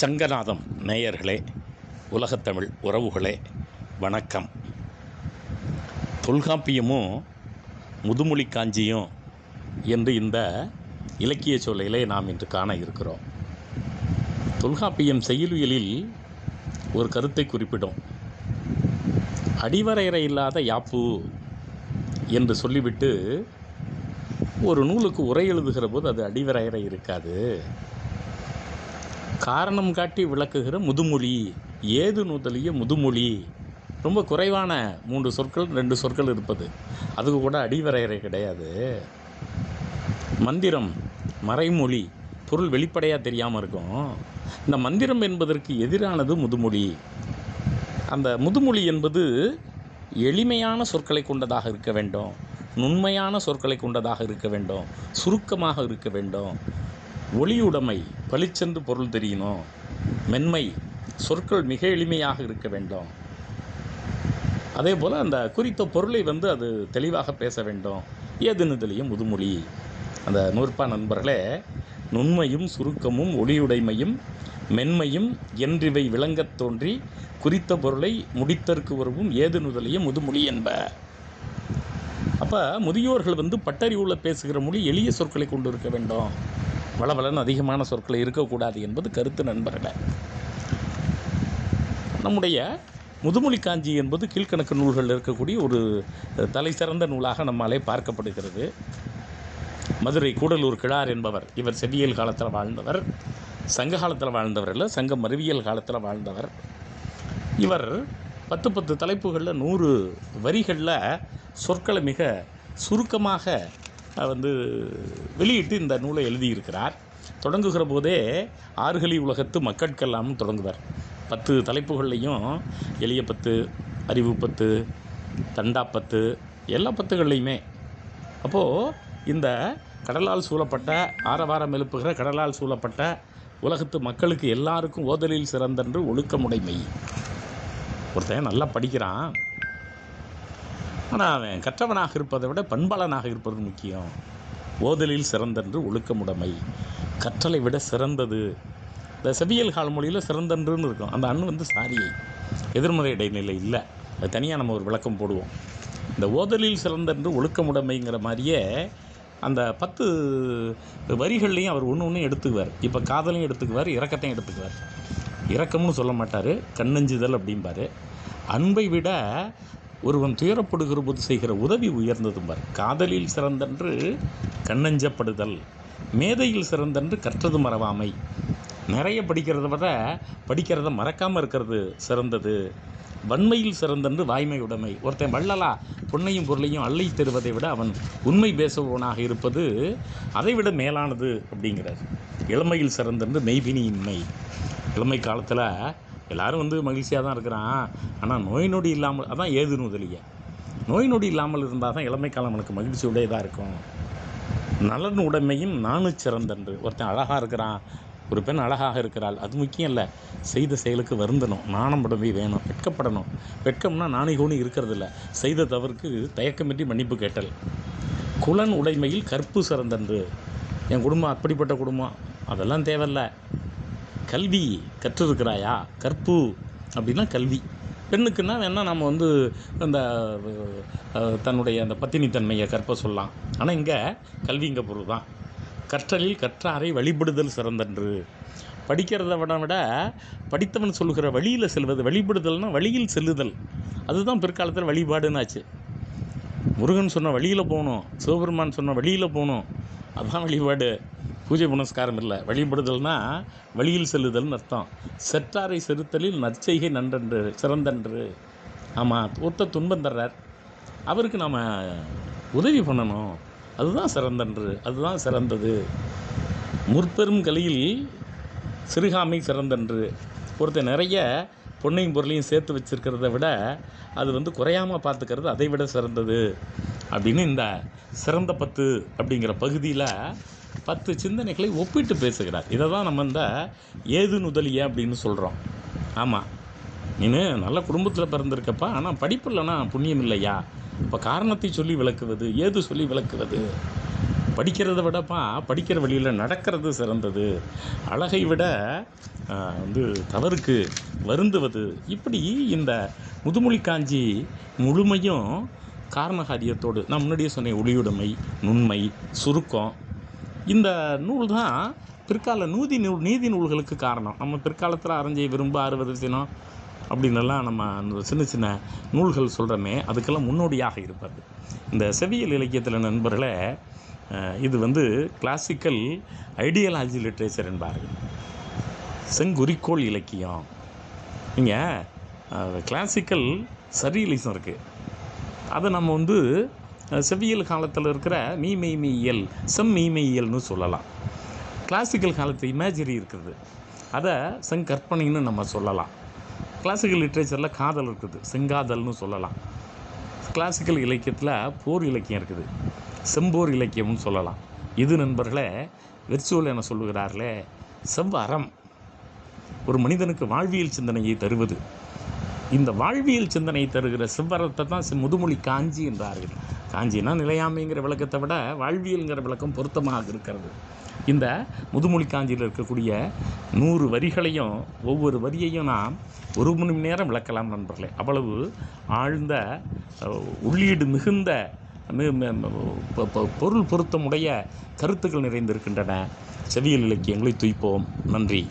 சங்கநாதம் நேயர்களே, உலகத்தமிழ் உறவுகளே, வணக்கம். தொல்காப்பியமும் முதுமொழி காஞ்சியும் என்று இந்த இலக்கிய சொல்லையிலே நாம் இன்று காண இருக்கிறோம். தொல்காப்பியம் செய்யுளியலில் ஒரு கருத்தை குறிப்பிடும். அடிவரையறை இல்லாத யாப்பு என்று சொல்லிவிட்டு ஒரு நூலுக்கு உரை எழுதுகிற போது அது அடிவரையறை இருக்காது. காரணம் காட்டி விளக்குகிற முதுமொழி, ஏது நுதலிய முதுமொழி, ரொம்ப குறைவான 3 சொற்கள் 2 சொற்கள் இருப்பது, அதுக்கு கூட அடிவரையறை கிடையாது. மந்திரம், மறைமொழி, பொருள் வெளிப்படையாக தெரியாமல் இருக்கும். இந்த மந்திரம் என்பதற்கு எதிரானது முதுமொழி. அந்த முதுமொழி என்பது எளிமையான சொற்களை கொண்டதாக இருக்க வேண்டும், நுண்மையான சொற்களை கொண்டதாக இருக்க வேண்டும், சுருக்கமாக இருக்க வேண்டும். ஒளியுடைமை, பளிச்சென்று பொருள் தெரியணும். மென்மை, சொற்கள் மிக எளிமையாக இருக்க வேண்டும். அதே போல் அந்த குறித்த பொருளை அது தெளிவாக பேச வேண்டும். ஏதுனுதலியும் முதுமொழி. அந்த நூற்பா நண்பர்களே, நுண்மையும் சுருக்கமும் ஒளியுடைமையும் மென்மையும் என்றிவை விளங்கத் தோன்றி குறித்த பொருளை முடித்தற்கு உறவும் ஏதுனுதலிய முதுமொழி என்ப. அப்போ முதியோர்கள் பட்டறிவுள்ள பேசுகிற மொழி எளிய சொற்களை கொண்டு இருக்க வேண்டும், வளவலன் அதிகமான சொற்களை இருக்கக்கூடாது என்பது கருத்து நண்பர்களே. நம்முடைய முதுமொழி காஞ்சி என்பது கீழ்கணக்கு நூல்களில் இருக்கக்கூடிய ஒரு தலை சிறந்த நூலாக நம்மாலே பார்க்கப்படுகிறது. மதுரை கூடலூர் கிழார் என்பவர், இவர் செவ்வியல் காலத்தில் வாழ்ந்தவர், சங்க காலத்தில் வாழ்ந்தவர் இல்லை, சங்க மருவியல் காலத்தில் வாழ்ந்தவர். இவர் 10 தலைப்புகளில் 100 வரிகளில் சொற்களை மிக சுருக்கமாக வெளியிட்டு இந்த நூலை எழுதியிருக்கிறார். தொடங்குகிற போதே ஆறுகளி உலகத்து மக்கட்கெல்லாம் தொடங்குவார். 10 தலைப்புகள்லையும் எளிய 10, அறிவு 10, தண்டா 10, எல்லா 10கள்லையுமே. அப்போது இந்த கடலால் சூழப்பட்ட, ஆரவாரம் எழுப்புகிற கடலால் சூழப்பட்ட உலகத்து மக்களுக்கு எல்லாருக்கும் ஓதலில் சிறந்தன்று ஒழுக்கமுடைமை. ஒருத்தன் நல்லா படிக்கிறான், ஆனால் அவன் கற்றவனாக இருப்பதை விட பண்பாளனாக இருப்பது முக்கியம். ஓதலில் சிறந்தன்று ஒழுக்கமுடைமை, கற்றலை விட சிறந்தது. இந்த செவ்வியல் கால மொழியில் சிறந்தன்றுன்னு இருக்கும். அந்த அண்ணு சாரியை எதிர்மறை இடைநிலை இல்லை, அது தனியாக நம்ம ஒரு விளக்கம் போடுவோம். இந்த ஓதலில் சிறந்தன்று ஒழுக்கமுடைமைங்கிற மாதிரியே அந்த 10 வரிகள்லையும் அவர் ஒன்று எடுத்துக்குவார். இப்போ காதலையும் எடுத்துக்குவார், இரக்கத்தையும் எடுத்துக்குவார். இரக்கம்னு சொல்ல மாட்டார், கண்ணஞ்சுதல் அப்படிம்பார். அன்பை விட ஒருவன் துயரப்படுகிற போது செய்கிற உதவி உயர்ந்ததும்பார். காதலில் சிறந்தன்று கண்ணஞ்சப்படுதல், மேதையில் சிறந்தன்று கற்றது மறவாமை. நிறைய படிக்கிறத விட படிக்கிறத மறக்காமல் இருக்கிறது சிறந்தது. வன்மையில் சிறந்தன்று வாய்மையுடைமை. ஒருத்தன் வள்ளலா பொன்னையும் பொருளையும் அள்ளி தருவதை விட அவன் உண்மை பேசுபவனாக இருப்பது அதை விட மேலானது அப்படிங்கிறார். இளமையில் சிறந்தன்று மெய்பினியின்மை. இளமை காலத்தில் எல்லோரும் மகிழ்ச்சியாக தான் இருக்கிறான், ஆனால் நோய் நொடி இல்லாமல், அதான் ஏது நுதலிய, நோய் நொடி இல்லாமல் இருந்தால் தான் இளமை காலம் அவனுக்கு மகிழ்ச்சியுடையதாக இருக்கும். நலன் உடைமையும் நானு சிறந்தன்று. ஒருத்தன் அழகாக இருக்கிறான், ஒரு பெண் அழகாக இருக்கிறாள், அது முக்கியம் இல்லை, செய்த செயலுக்கு வருந்தணும், நாணம் உடம்பை வேணும், வெட்கப்படணும். வெட்கம்னா நாணை கோணி இருக்கிறது இல்லை, செய்த தவறுக்கு தயக்கமின்றி மன்னிப்பு கேட்டல். குலன் உடைமையில் கற்பு சிறந்தன்று. என் குடும்பம் அப்படிப்பட்ட குடும்பம், அதெல்லாம் தேவையில்லை. கல்வி கற்றிருக்கிறாயா, கற்பு அப்படின்னா கல்வி. பெண்ணுக்குன்னா வேணால் நம்ம அந்த தன்னுடைய அந்த பத்தினித்தன்மையை கற்ப சொல்லலாம். ஆனால் இங்கே கல்விங்க பொருள் தான். கற்றலில் கற்றாரை வழிபடுதல் சிறந்தன்று. படிக்கிறத விட படித்தவன் சொல்லுகிற வழியில் செல்வது. வழிபடுதல்னால் வழியில் செல்லுதல், அதுதான் பிற்காலத்தில் வழிபாடுன்னாச்சு. முருகன் சொன்ன வழியில் போகணும், சிவபெருமான் சொன்ன வழியில் போகணும், அதுதான் வழிபாடு. பூஜை புனஸ்காரம் இல்லை. வழிபடுதல்னால் வழியில் செல்லுதல்னு அர்த்தம். செற்றாரை செலுத்தலில் நற்செய்கை நன்றன்று சிறந்தன்று. ஆமாம், ஒருத்தர் துன்பம் தர்றார், அவருக்கு நாம் உதவி பண்ணணும், அதுதான் சிறந்தன்று, அதுதான் சிறந்தது. முற்பெரும் கலையில் சிறுகாமை சிறந்தன்று. ஒருத்தர் நிறைய பொன்னையும் பொருளையும் சேர்த்து வச்சுருக்கிறத விட அது குறையாமல் பார்த்துக்கிறது அதை விட சிறந்தது அப்படின்னு இந்த சிறந்த 10 அப்படிங்கிற பகுதியில் 10 சிந்தனைகளை ஒப்பிட்டு பேசுகிறார். இதை தான் நம்ம இந்த ஏது நுதலிய அப்படின்னு சொல்கிறோம். ஆமாம், நீ நல்ல குடும்பத்தில் பிறந்திருக்கப்பா, ஆனால் படிப்பு இல்லைன்னா புண்ணியம் இல்லையா? இப்போ காரணத்தை சொல்லி விளக்குவது, ஏது சொல்லி விளக்குவது. படிக்கிறத விடப்பா படிக்கிற வழியில் நடக்கிறது சிறந்தது, அழகை விட வந்து தவறுக்கு வருந்துவது, இப்படி இந்த முதுமொழி காஞ்சி முழுமையும் காரணகாரியத்தோடு நான் முன்னாடியே சொன்னேன். ஒளியுடைமை, நுண்மை, சுருக்கம், இந்த நூல் தான் பிற்கால நீதி நூல்களுக்கு காரணம். நம்ம பிற்காலத்தில் அறஞ்சை விரும்ப அறுவது சினம் அப்படின்னெல்லாம் நம்ம அந்த சின்ன சின்ன நூல்கள் சொல்கிறோமே, அதுக்கெல்லாம் முன்னோடியாக இருப்பது இந்த செவ்வியல் இலக்கியத்தில் நண்பர்களே. இது வந்து கிளாசிக்கல் ஐடியாலஜி லிட்ரேச்சர் என்பார்கள், செங்குறிக்கோள் இலக்கியம். நீங்கள் கிளாசிக்கல் சர்ரியலிசம் இருக்குது, அதை நம்ம வந்து செவ்வியல் காலத்தில் இருக்கிற மீமெய்யியல், செம்மெய்யியல்னு சொல்லலாம். கிளாசிக்கல் காலத்து இமேஜரி இருக்குது, அதை செங்கற்பனைன்னு நம்ம சொல்லலாம். கிளாசிக்கல் லிட்ரேச்சரில் காதல் இருக்குது, செங்காதல்னு சொல்லலாம். கிளாசிக்கல் இலக்கியத்தில் போர் இலக்கியம் இருக்குது, செம்போர் இலக்கியம்னு சொல்லலாம். இது நண்பர்களே விர்ச்சுவல் என சொல்லுகிறார்களே, செவ்வறம் ஒரு மனிதனுக்கு வாழ்வியல் சிந்தனையை தருவது. இந்த வாழ்வியல் சிந்தனை தருகிற செவ்வரத்தை தான் முதுமொழி காஞ்சி என்றார்கள். காஞ்சினா நிலையாமைங்கிற விளக்கத்தை விட வாழ்வியல்ங்கிற விளக்கம் பொருத்தமாக இருக்கிறது. இந்த முதுமொழி காஞ்சியில் இருக்கக்கூடிய 100 வரிகளையும் ஒவ்வொரு வரியையும் நாம் 1 மணி நேரம் விளக்கலாம் நண்பர்களே. அவ்வளவு ஆழ்ந்த உள்ளீடு மிகுந்த பொருள் பொருத்தமுடைய கருத்துக்கள் நிறைந்திருக்கின்றன. செவ்வியல் இலக்கியங்களை துய்ப்போம். நன்றி.